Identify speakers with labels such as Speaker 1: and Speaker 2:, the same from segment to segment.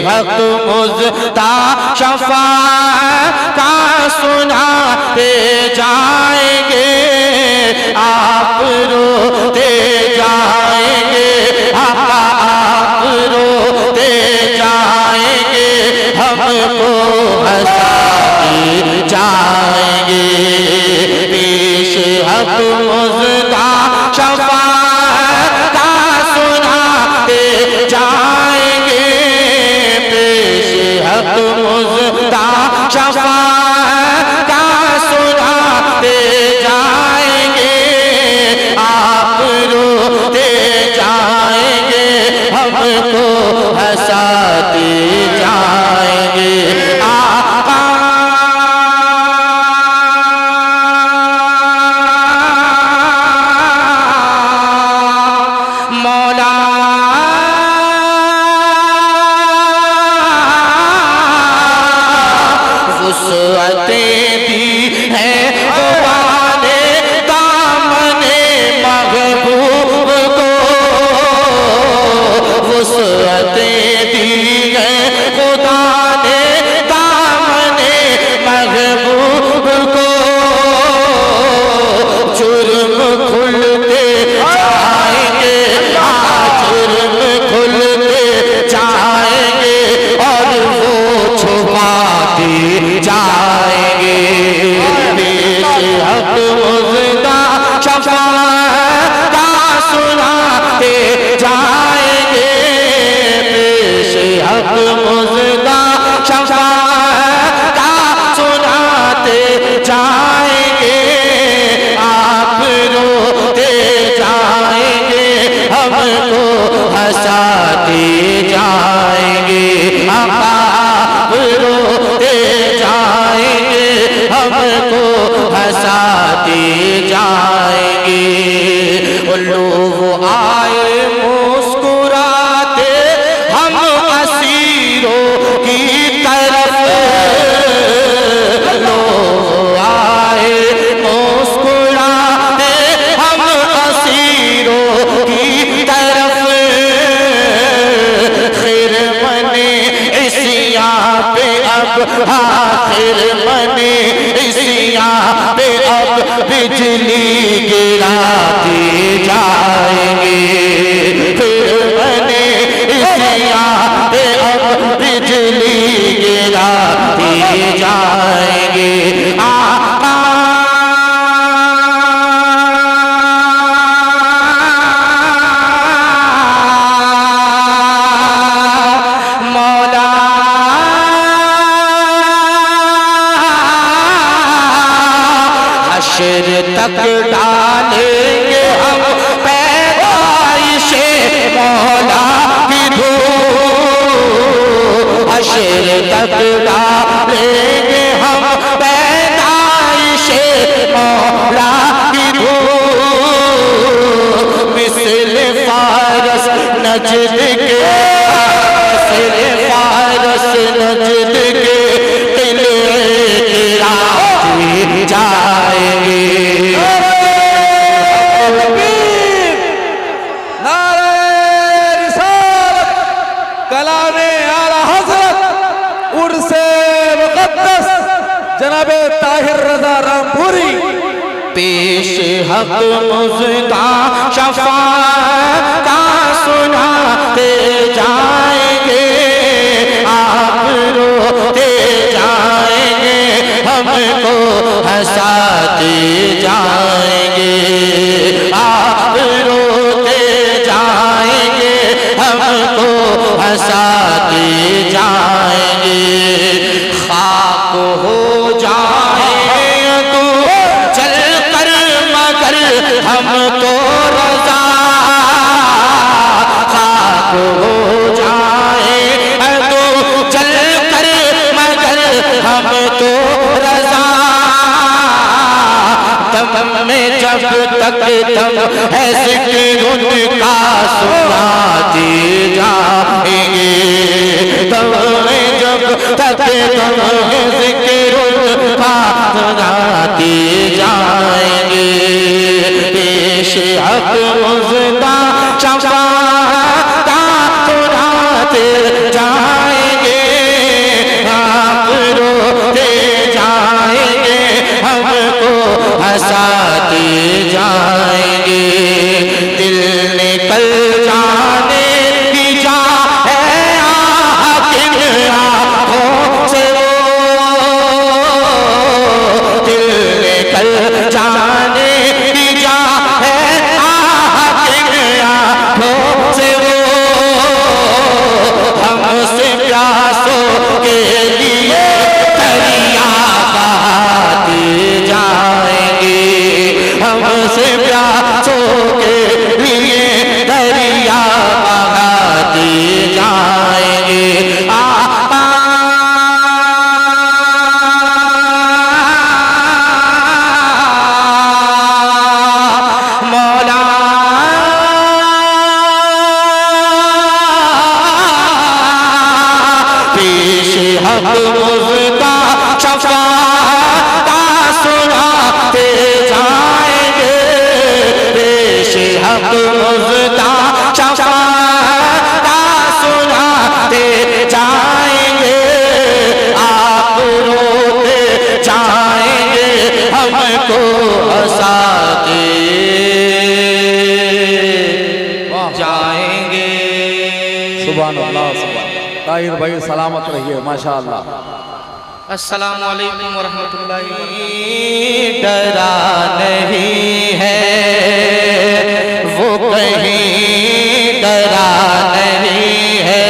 Speaker 1: हक मुज़्ता शफ़ाअत का सुनाते जाएंगे, आप रोते जाएंगे, आप रोते जाएंगे, हमको हंसाते जाएंगे। पेश हक मुज़्ता शफ़ाअत का सुनाते जाएंगे, पेश हक मुज़्ता शफ़ाअत का सुनाते जाएंगे, आप रोते जाएंगे, हमको हंसाते जाएंगे। आखिर मने इसिया पे अब बिजली गिराते जाएंगे, फिर मने इसिया पे अब बिजली गिराते जाएंगे। तक डालेंगे हम पैदाइशे मौला की धूप, हश्र तक डालेंगे हम पैदाइशे मौला की धूप। मिसल फारस नजद के, मिसल फारस नजद के किले गिराते जाएंगे।
Speaker 2: जनाबे ताहिर रज़ा रामपुरी
Speaker 1: पेश हक मुज़्ता शफ़ाअत का सुनाते जाएंगे, आप रोते जाएंगे, हमको हंसाते जाएंगे, आप रोते जाएंगे, हमको हंसाते जाएंगे। खाक हो हम तो रज़ा, खाक हो जाए तो चल कर मगर हम तो रज़ा। दम में जब तक दम है ज़िक्र उनका सुनाते जाएंगे, दम में जब तक दम है ज़िक्र उनका सुनाते जाएंगे। हक मुज़्ता शफ़ाअत का सुनाते जाएंगे, जाएंगे। दिल निकल जाने की जा है आखिर आँखों से वो, दिल निकल जाने की जा है आखिर आँखों से वो, हमसे प्यासों के लिए दरिया बहाते जाएंगे, हमसे प्यासों के लिए दरिया बहाते जाएंगे। मौला पेश हक मुफ्ता शफ़ाअत सुनाते जाएंगे, पेश हक मुफ्ता शफ़ाअत सुनाते जाएंगे। आप रोते जाएंगे, हमको हंसाते जाएंगे।
Speaker 2: सुभान अल्लाह, सुभान। ताहिर भाई सलामत रहिए, माशाअल्लाह।
Speaker 1: अस्सलामु अलैकुम वरहमतुल्लाहि। डरा नहीं है वो कहीं, डरा नहीं है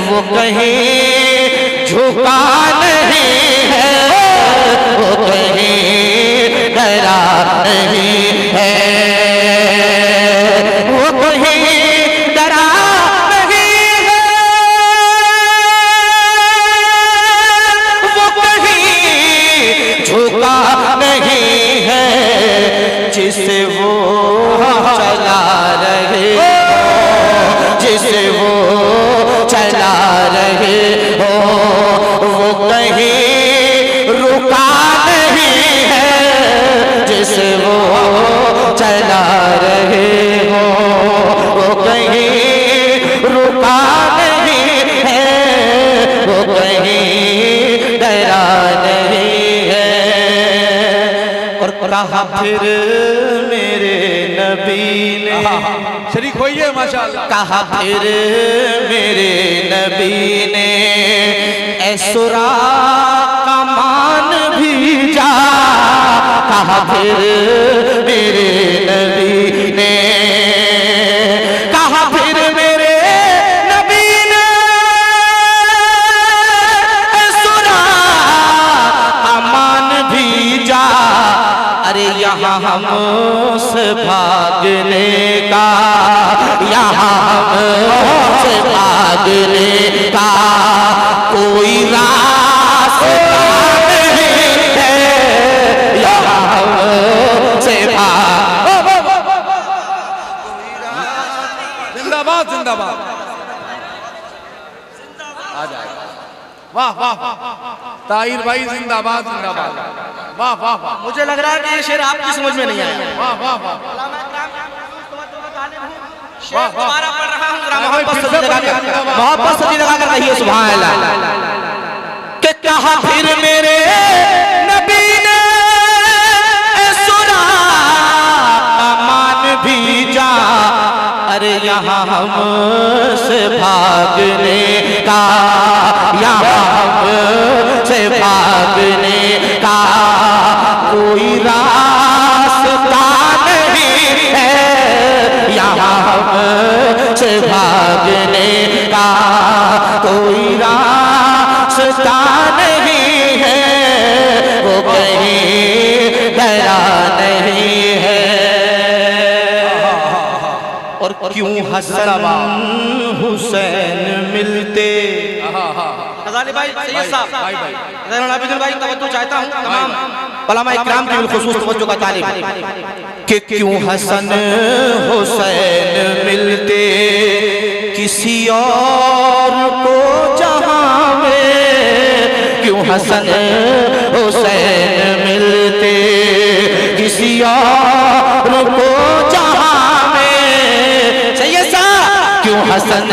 Speaker 1: वो कहीं, झुका नहीं है वो कहीं, डरा नहीं है वो कहीं, डरा नहीं है वो कहीं, झुका नहीं है। जिसे वो चला रहे हो, जिसे वो चला रहे हो, वो कहीं रुका नहीं है। जिसे वो चला रहे हो, वो कहीं रुका नहीं है, वो कहीं डरा नहीं है। और कहा फिर मेरे नबी ने,
Speaker 2: शरीक होइए माशाअल्लाह।
Speaker 1: कहा फिर मेरे नबी ने, ऐ सुरा कमान भी जा, कहा फिर मेरे नबी ने, कहा फिर मेरे नबी ने, ऐ सुरा कमान भी जा। अरे यहाँ हमसे भागने का, यहाँ हमसे भागने का कोई रास्ता नहीं है, यहाँ हमसे
Speaker 2: जिंदाबाद, जिंदाबाद। आ जाएगा। वाह वाह वाह, ताहिर भाई जिंदाबाद, जिंदाबाद। वाह वाह वाह,
Speaker 1: मुझे लग रहा है कि ये शेर आपकी समझ में नहीं आया।
Speaker 2: वाह वाह वाह,
Speaker 1: दोबारा पढ़ रहा हूँ, मोहब्बत से लगा कर रहिए। सुभान अल्लाह। कि कहा फिर मेरे नबी ने, सुना अमान भी जा। अरे यहाँ हमसे भागने का, यहाँ हमसे भागने का कोई रास्ता नहीं है, यहाँ हमसे भागने का कोई रास्ता नहीं है, वो कहीं डरा नहीं है। और क्यों हसन हुसैन मिलते, गज़ाली भाई, सैयद साहब, ज़ैनुल आबिदीन भाई, तवज्जो चाहता हूँ तमाम उलमा इकराम की बिलखुसूस तवज्जो का तालिब, कि क्यों हसन हुसैन मिलते किसी और को जहां में, क्यों हसन हुसैन मिलते किसी और को जहां में। सैयद साहब, क्यों हसन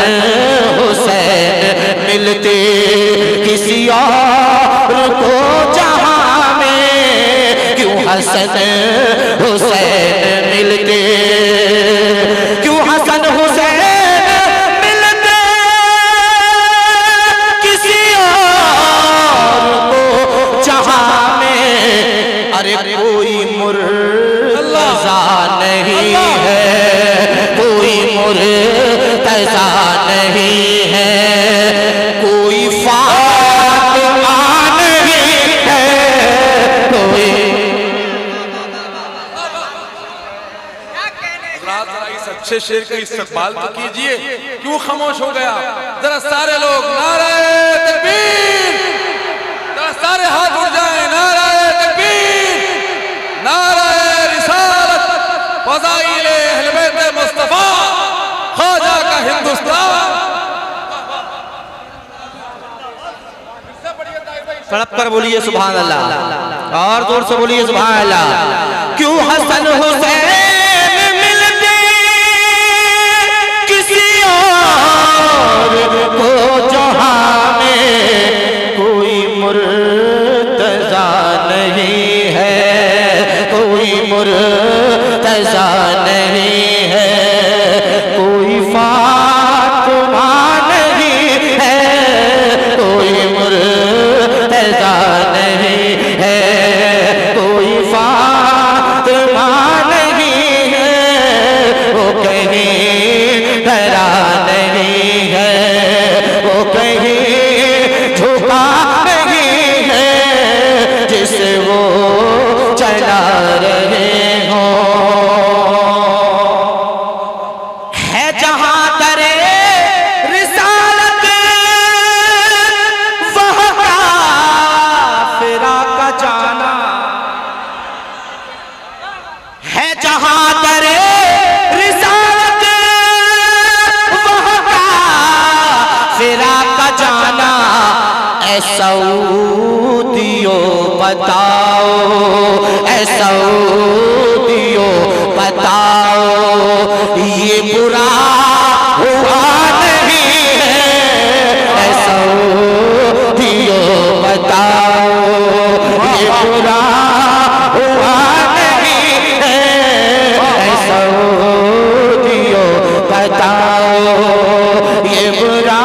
Speaker 1: हुसैन मिलते किसी और को जहां में, क्यों हसन हुसैन
Speaker 2: अच्छे शेर का इस्तकबाल तो कीजिए, क्यों खामोश हो गया? जरा सारे लोग नारे तकबीर, जरा सारे हाथ उठ जाएं, नारे तकबीर, नारे रिसालत, फज़ाइल अहले बैत मुस्तफा, ख्वाजा का हिंदुस्तान।
Speaker 1: तड़प कर बोलिए सुभान अल्लाह, और जोर से बोलिए सुभान अल्लाह। क्यों हसन हुसैन मिलते किसी और को जहां में, कोई मुर्तज़ा नहीं है, कोई मुर्तज़ा नहीं है, कोई फातिमा नहीं है, कोई मुर्तज़ा नहीं है, कोई फातिमा नहीं है, वो कहीं डरा नहीं है, वो कहीं झुका नहीं है, जिसे वो चला रहे हो। है जहां करे रिसालत वह काफिरा का जाना, है जहां करे रिसालत वह काफिरा का जाना। ऐ सऊदियों बताओ, ऐ सऊदियों बताओ, ये बुरा हुआ नहीं है, ऐ सऊदियों बताओ, ये बुरा हुआ नहीं है, ऐ सऊदियों बताओ, ये बुरा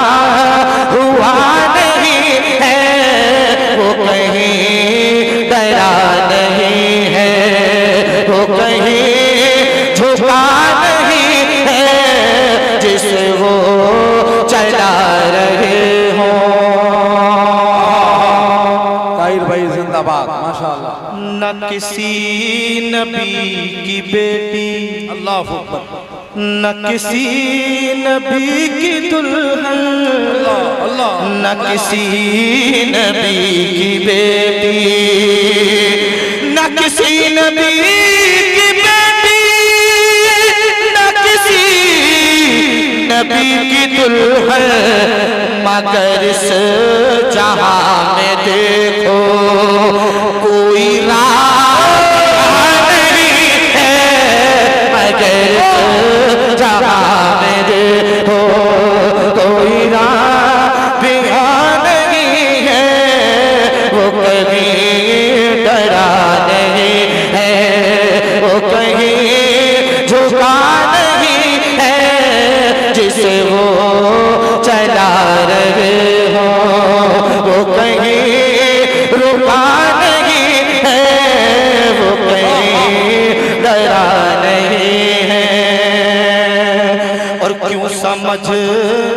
Speaker 1: हुआ नहीं है, वो कहीं डरा नहीं है, वो कहीं झुका नहीं है, जिसे वो चला रहे हो।
Speaker 2: ताहिर भाई जिंदाबाद, माशाअल्लाह।
Speaker 1: न किसी नबी की बेटी,
Speaker 2: अल्लाह अकबर,
Speaker 1: न किसी नबी की दुल्हन,
Speaker 2: अल्लाह,
Speaker 1: न किसी नबी की बेटी, न किसी नबी की बेटी, न किसी नबी की दुल्हन, मगर इस जहां में देखो कोई राह नहीं है, मगर इस जहां में देखो कोई राह नहीं है, वो कहीं डरा नहीं है, वो कहीं झुका नहीं है, जिसे वो चला रहे हो, वो कहीं रुका नहीं है, वो कहीं डरा नहीं है। और क्यों समझ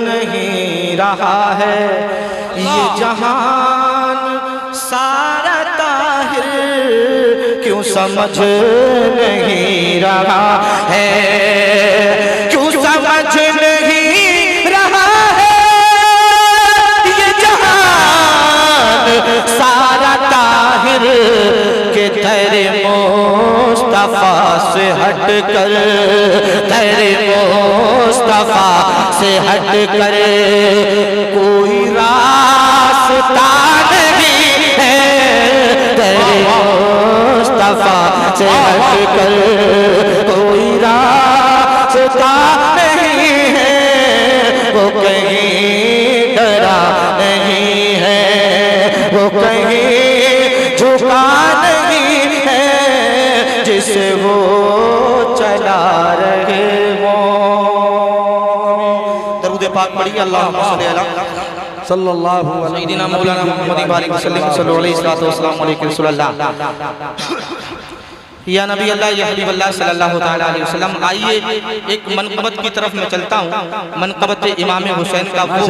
Speaker 1: नहीं रहा है ये जहान सारा ताहिर, क्यों समझ नहीं रहा है, क्यों समझ नहीं रहा है ये जहान सारा ताहिर, के तेरे मुस्तफा से हट कर, तेरे मुस्तफा से हट कर कोई रास्ता नहीं है, तेरे मुस्तफा से हट कर कोई रास्ता नहीं है, वो कहीं डरा नहीं है, वो कहीं झुका नहीं है, जिसे वो चला रहे हो। दरूद पाक पढ़िए, अल्लाहुम्मा सल्ली अला
Speaker 2: सल्लल्लाहु अलैहि
Speaker 1: सय्यिदिना मौलाना मुहम्मद वसल्लम सल्लल्लाहु अलैहि वसल्लम। या नबी अल्लाह, या हबीब अल्लाह सल्लल्लाहु तआला अलैहि वसल्लम। आइए एक मनक़बत की तरफ मैं चलता हूँ, मनक़बत इमाम हुसैन का वो